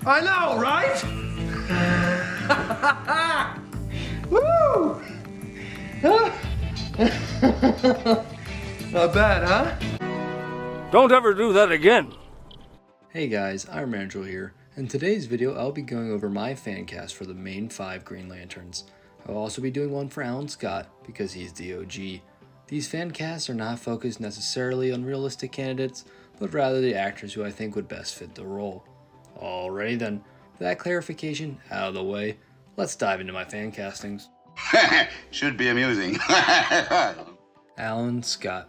I know, right? Woo! Not bad, huh? Don't ever do that again. Hey guys, I'm Andrew here. In today's video, I'll be going over my fan cast for the main 5 Green Lanterns. I'll also be doing one for Alan Scott, because he's the OG. These fan casts are not focused necessarily on realistic candidates, but rather the actors who I think would best fit the role. Alrighty then, with that clarification out of the way, let's dive into my fan castings. Should be amusing. Alan Scott.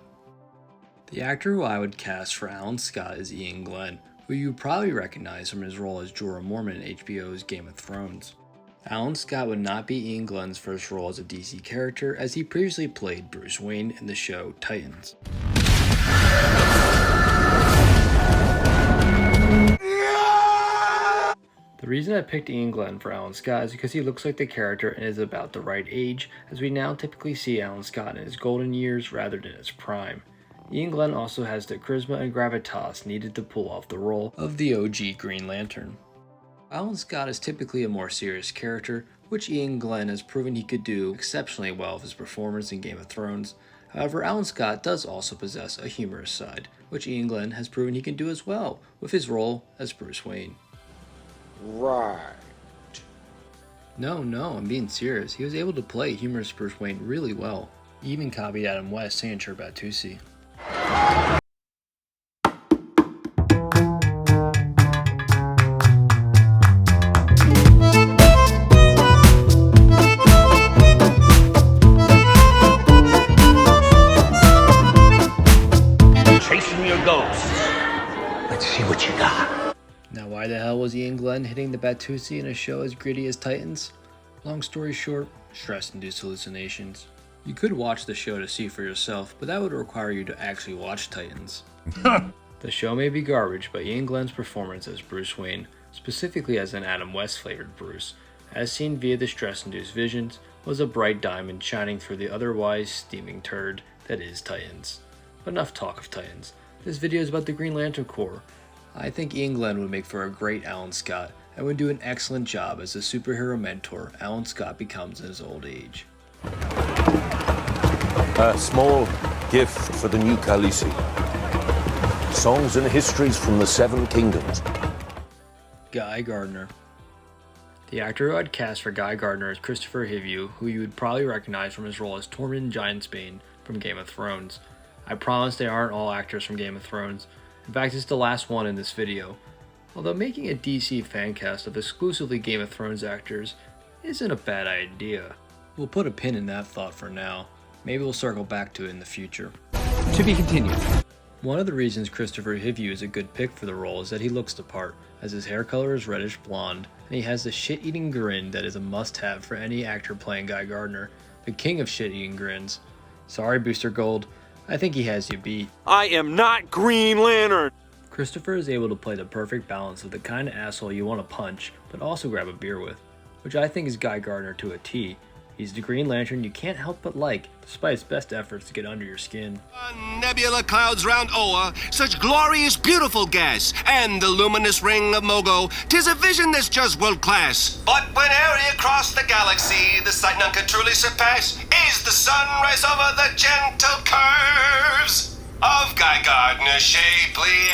The actor who I would cast for Alan Scott is Ian Glenn, who you probably recognize from his role as Jorah Mormont in HBO's Game of Thrones. Alan Scott would not be Ian Glenn's first role as a DC character, as he previously played Bruce Wayne in the show Titans. The reason I picked Ian Glenn for Alan Scott is because he looks like the character and is about the right age, as we now typically see Alan Scott in his golden years rather than his prime. Ian Glenn also has the charisma and gravitas needed to pull off the role of the OG Green Lantern. Alan Scott is typically a more serious character, which Ian Glenn has proven he could do exceptionally well with his performance in Game of Thrones. However, Alan Scott does also possess a humorous side, which Ian Glenn has proven he can do as well with his role as Bruce Wayne. Right. No, I'm being serious. He was able to play humorous Bruce Wayne really well. He even copied Adam West's signature Batusi. Chasing your ghost. Let's see what you got. Now why the hell was Ian Glenn hitting the Batusi in a show as gritty as Titans? Long story short, stress-induced hallucinations. You could watch the show to see for yourself, but that would require you to actually watch Titans. The show may be garbage, but Ian Glenn's performance as Bruce Wayne, specifically as an Adam West flavored Bruce, as seen via the stress-induced visions, was a bright diamond shining through the otherwise steaming turd that is Titans. But enough talk of Titans. This video is about the Green Lantern Corps. I think Ian Glenn would make for a great Alan Scott and would do an excellent job as the superhero mentor Alan Scott becomes in his old age. A small gift for the new Khaleesi. Songs and histories from the 7 kingdoms. Guy Gardner. The actor who I'd cast for Guy Gardner is Christopher Hivju, who you would probably recognize from his role as Tormund Giantsbane from Game of Thrones. I promise they aren't all actors from Game of Thrones. In fact, it's the last one in this video. Although making a DC fan cast of exclusively Game of Thrones actors isn't a bad idea. We'll put a pin in that thought for now. Maybe we'll circle back to it in the future. To be continued. One of the reasons Christopher Hivju is a good pick for the role is that he looks the part, as his hair color is reddish blonde, and he has the shit-eating grin that is a must-have for any actor playing Guy Gardner, the king of shit-eating grins. Sorry, Booster Gold, I think he has you beat. I am not Green Lantern. Christopher is able to play the perfect balance of the kind of asshole you want to punch, but also grab a beer with, which I think is Guy Gardner to a T. He's the Green Lantern you can't help but like, despite his best efforts to get under your skin. Nebula clouds round Oa, such glorious, beautiful gas, and the luminous ring of Mogo, 'tis a vision that's just world class. But when area across the galaxy, the sight none can truly surpass, is the sunrise over the gentle curves of Guy Gardner shapely.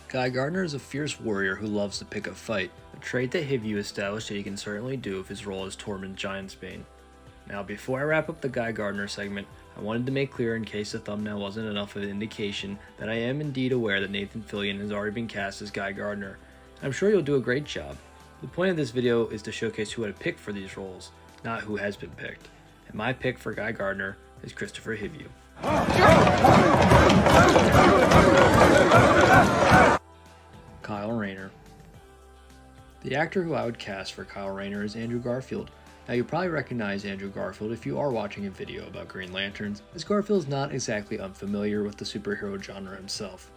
Guy Gardner is a fierce warrior who loves to pick a fight, a trait that Hivju established that he can certainly do with his role as Tormund Giantsbane. Now, before I wrap up the Guy Gardner segment, I wanted to make clear, in case the thumbnail wasn't enough of an indication, that I am indeed aware that Nathan Fillion has already been cast as Guy Gardner. I'm sure you'll do a great job. The point of this video is to showcase who I'd pick for these roles, not who has been picked. And my pick for Guy Gardner is Christopher Hivju. Kyle Rayner. The actor who I would cast for Kyle Rayner is Andrew Garfield. Now, you'll probably recognize Andrew Garfield if you are watching a video about Green Lanterns, as Garfield is not exactly unfamiliar with the superhero genre himself,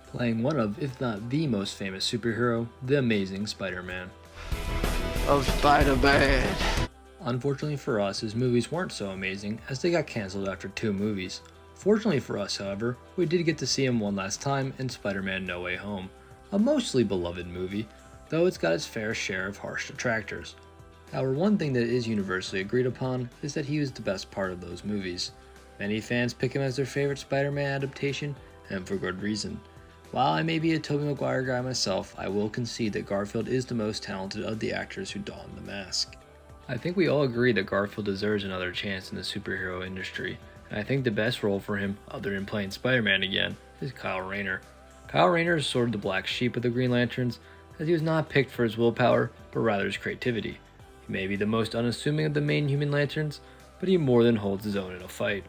playing one of, if not the most famous superhero, the Amazing Spider-Man. Oh, Spider-Man. Unfortunately for us, his movies weren't so amazing, as they got cancelled after 2 movies. Fortunately for us, however, we did get to see him one last time in Spider-Man No Way Home, a mostly beloved movie. though it's got its fair share of harsh detractors. However, one thing that is universally agreed upon is that he was the best part of those movies. Many fans pick him as their favorite Spider-Man adaptation, and for good reason. While I may be a Tobey Maguire guy myself, I will concede that Garfield is the most talented of the actors who donned the mask. I think we all agree that Garfield deserves another chance in the superhero industry, and I think the best role for him, other than playing Spider-Man again, is Kyle Rayner. Kyle Rayner is sort of the black sheep of the Green Lanterns, as he was not picked for his willpower, but rather his creativity. He may be the most unassuming of the main human lanterns, but he more than holds his own in a fight.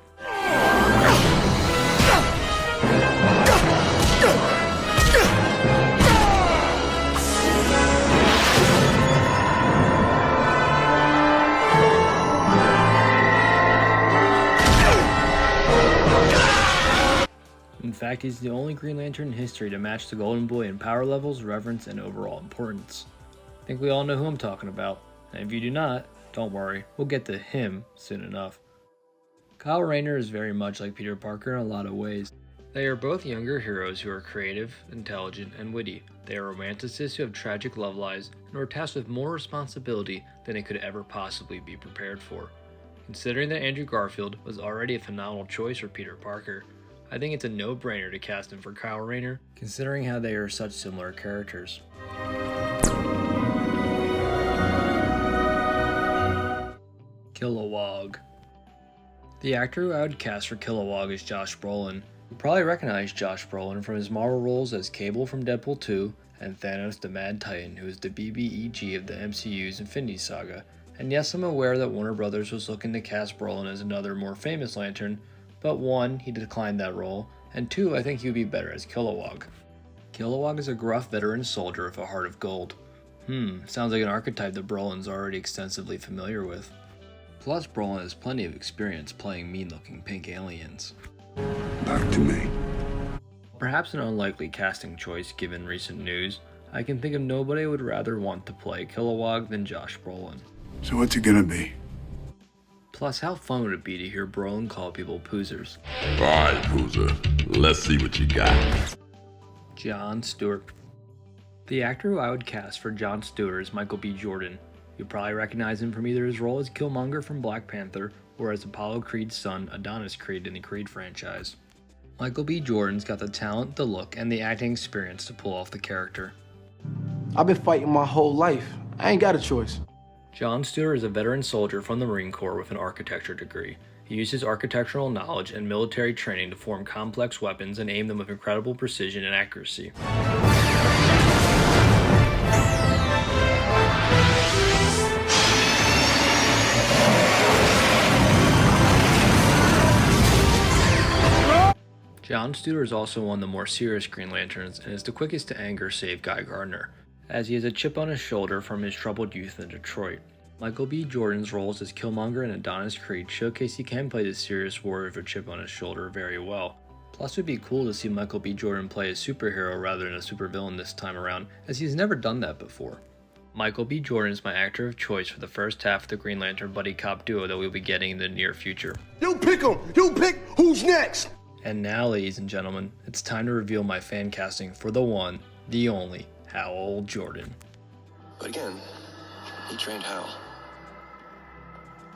In fact, he's the only Green Lantern in history to match the Golden Boy in power levels, reverence, and overall importance. I think we all know who I'm talking about, and if you do not, don't worry, we'll get to him soon enough. Kyle Rayner is very much like Peter Parker in a lot of ways. They are both younger heroes who are creative, intelligent, and witty. They are romanticists who have tragic love lives and are tasked with more responsibility than they could ever possibly be prepared for. Considering that Andrew Garfield was already a phenomenal choice for Peter Parker, I think it's a no-brainer to cast him for Kyle Rayner, considering how they are such similar characters. Kilowog. The actor who I would cast for Kilowog is Josh Brolin. You'll probably recognize Josh Brolin from his Marvel roles as Cable from Deadpool 2 and Thanos the Mad Titan, who is the BBEG of the MCU's Infinity Saga. And yes, I'm aware that Warner Brothers was looking to cast Brolin as another more famous Lantern, but 1, he declined that role, and 2, I think he would be better as Kilowog. Kilowog is a gruff veteran soldier with a heart of gold. Sounds like an archetype that Brolin's already extensively familiar with. Plus, Brolin has plenty of experience playing mean-looking pink aliens. Back to me. Perhaps an unlikely casting choice given recent news, I can think of nobody I would rather want to play Kilowog than Josh Brolin. So what's it gonna be? Plus, how fun would it be to hear Brolin call people poozers? Alright, Poozer. Let's see what you got. Jon Stewart. The actor who I would cast for Jon Stewart is Michael B. Jordan. You'll probably recognize him from either his role as Killmonger from Black Panther or as Apollo Creed's son, Adonis Creed, in the Creed franchise. Michael B. Jordan's got the talent, the look, and the acting experience to pull off the character. I've been fighting my whole life. I ain't got a choice. Jon Stewart is a veteran soldier from the Marine Corps with an architecture degree. He used his architectural knowledge and military training to form complex weapons and aim them with incredible precision and accuracy. Jon Stewart is also one of the more serious Green Lanterns and is the quickest to anger save Guy Gardner, as he has a chip on his shoulder from his troubled youth in Detroit. Michael B. Jordan's roles as Killmonger and Adonis Creed showcase he can play the serious warrior with a chip on his shoulder very well. Plus, it would be cool to see Michael B. Jordan play a superhero rather than a supervillain this time around, as he's never done that before. Michael B. Jordan is my actor of choice for the first half of the Green Lantern buddy cop duo that we'll be getting in the near future. You pick 'em! You pick who's next! And now, ladies and gentlemen, it's time to reveal my fan casting for the one, the only, Hal Jordan. But again, he trained Hal.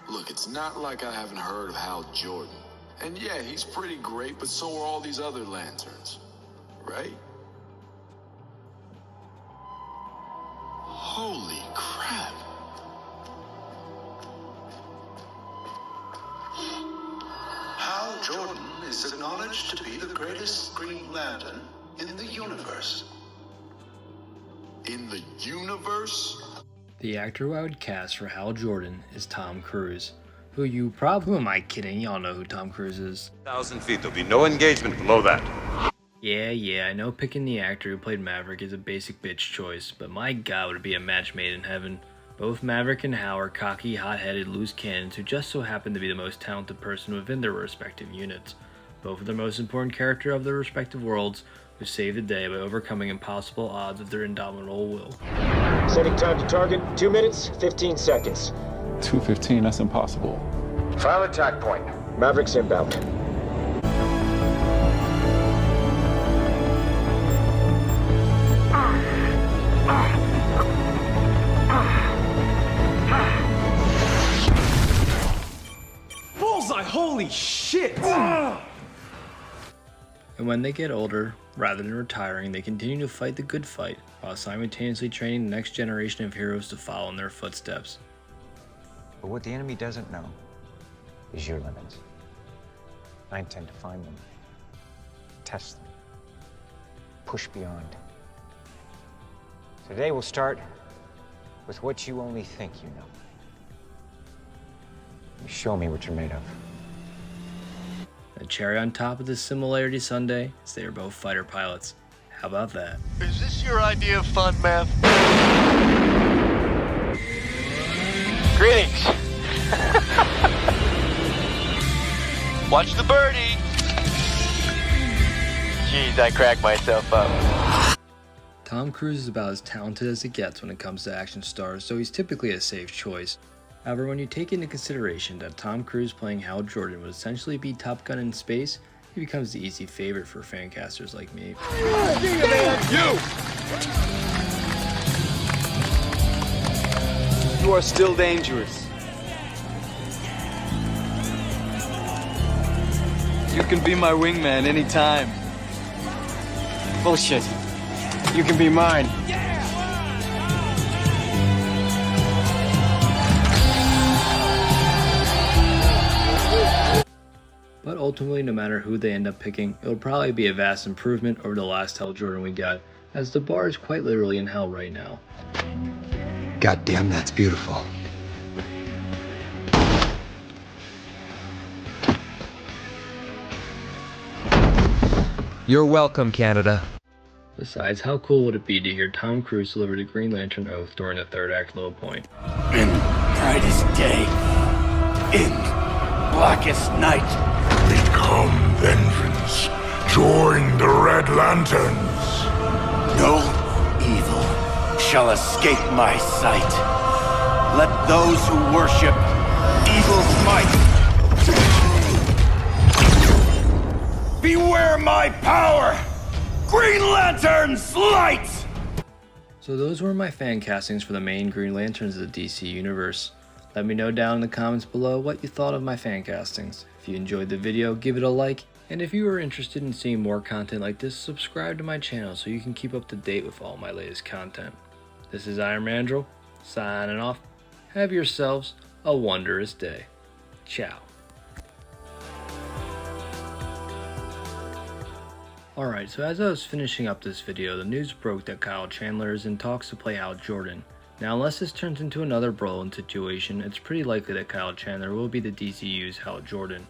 Look, it's not like I haven't heard of Hal Jordan. And yeah, he's pretty great, but so are all these other Lanterns, right? Holy crap. Hal Jordan is acknowledged to be the greatest Green Lantern in the universe. In the universe? The actor who I would cast for Hal Jordan is Tom Cruise, who am I kidding? Y'all know who Tom Cruise is. 1,000 feet, there'll be no engagement below that. Yeah, I know picking the actor who played Maverick is a basic bitch choice, but my god would it be a match made in heaven. Both Maverick and Hal are cocky, hot-headed, loose cannons who just so happen to be the most talented person within their respective units. Both are the most important character of their respective worlds, who save the day by overcoming impossible odds with their indomitable will. Setting time to target, 2 minutes, 15 seconds. 2:15, that's impossible. File attack point. Mavericks inbound. Holy shit! And when they get older, rather than retiring, they continue to fight the good fight, while simultaneously training the next generation of heroes to follow in their footsteps. But what the enemy doesn't know is your limits. I intend to find them, test them, push beyond. Today we'll start with what you only think you know. You show me what you're made of. The cherry on top of this similarity Sunday is they are both fighter pilots. How about that? Is this your idea of fun, man? Greetings. Watch the birdie. Jeez, I cracked myself up. Tom Cruise is about as talented as it gets when it comes to action stars, so he's typically a safe choice. However, when you take into consideration that Tom Cruise playing Hal Jordan would essentially be Top Gun in space, he becomes the easy favorite for fancasters like me. You are still dangerous. You can be my wingman anytime. Bullshit. You can be mine. But ultimately, no matter who they end up picking, it will probably be a vast improvement over the last Hal Jordan we got, as the bar is quite literally in hell right now. Goddamn, that's beautiful. You're welcome, Canada. Besides, how cool would it be to hear Tom Cruise deliver the Green Lantern oath during the third act low point? In brightest day, in blackest night, Become vengeance. Join the Red Lanterns. no evil shall escape my sight. Let those who worship evil's might beware my power! Green Lantern's light! So those were my fan castings for the main Green Lanterns of the DC Universe. Let me know down in the comments below what you thought of my fan castings. If you enjoyed the video, give it a like, and if you are interested in seeing more content like this, subscribe to my channel so you can keep up to date with all my latest content. This is Iron Mandrill, signing off. Have yourselves a wondrous day. Ciao. Alright, so as I was finishing up this video, the news broke that Kyle Chandler is in talks to play Hal Jordan. Now, unless this turns into another Brolin situation, it's pretty likely that Kyle Chandler will be the DCU's Hal Jordan.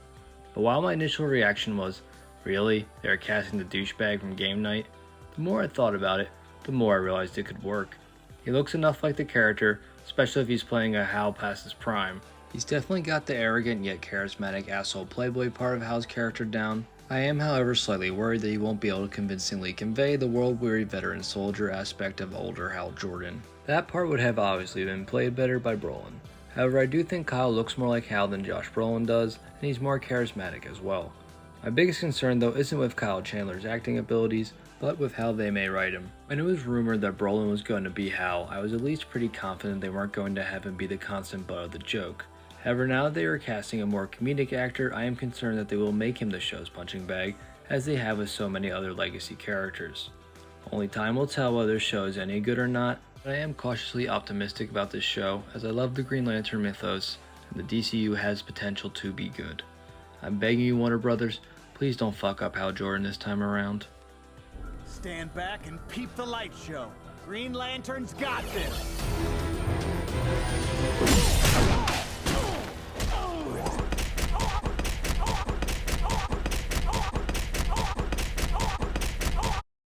But while my initial reaction was, really? They're casting the douchebag from Game Night? The more I thought about it, the more I realized it could work. He looks enough like the character, especially if he's playing a Hal past his prime. He's definitely got the arrogant yet charismatic asshole playboy part of Hal's character down. I am, however, slightly worried that he won't be able to convincingly convey the world-weary veteran soldier aspect of older Hal Jordan. That part would have obviously been played better by Brolin. However, I do think Kyle looks more like Hal than Josh Brolin does, and he's more charismatic as well. My biggest concern though isn't with Kyle Chandler's acting abilities, but with how they may write him. When it was rumored that Brolin was going to be Hal, I was at least pretty confident they weren't going to have him be the constant butt of the joke. However, now that they are casting a more comedic actor, I am concerned that they will make him the show's punching bag, as they have with so many other legacy characters. Only time will tell whether the show is any good or not, but I am cautiously optimistic about this show, as I love the Green Lantern mythos, and the DCU has potential to be good. I'm begging you, Warner Brothers, please don't fuck up Hal Jordan this time around. Stand back and peep the light show. Green Lantern's got this!